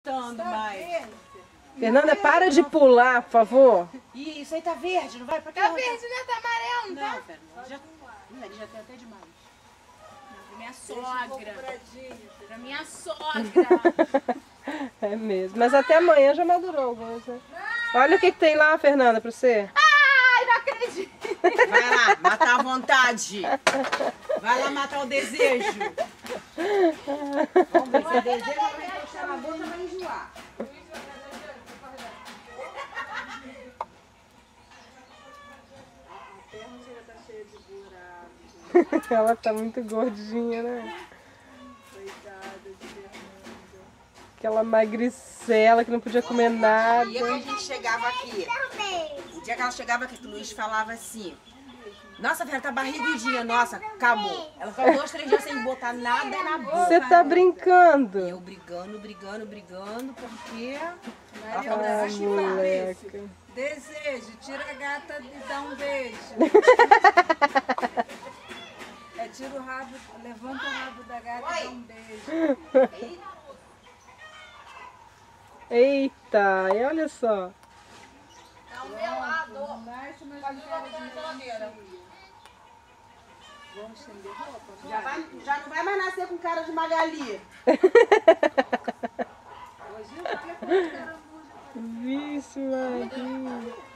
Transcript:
Mais. Fernanda, para de pular, por favor. Ih, isso aí tá verde, não vai? Pra cá, tá verde, né? Tá amarelo, não, tá? Fernanda. Já tem até demais. Pra minha sogra. Pra minha sogra. É mesmo. Mas até amanhã já madurou alguns, né? Olha o que tem lá, Fernanda, pra você. Ai, não acredito. Vai lá, matar a vontade. Vai lá matar o desejo. Vamos ver se o desejo vai encostar na boca e vai enjoar. Ela tá muito gordinha, né? Coitada de Fernanda. Aquela magricela que não podia comer nada. O dia que a gente chegava aqui, o dia que ela chegava aqui, que o Luiz falava assim: nossa, Vera, tá barrigudinha, nossa, acabou. Ela ficou 2, 3 dias sem botar nada na boca. Você tá brincando? E eu brigando, porque... Ah, moleca. Desejo, tira a gata e dá um beijo. Tira o rabo, levanta o rabo da gata e dá um beijo. Eita, e olha só. Tá o meu lado. Vamos estender roupa? Já não vai mais nascer com cara de Magali. Hoje olha quanto caramujo. Vixe, Maria.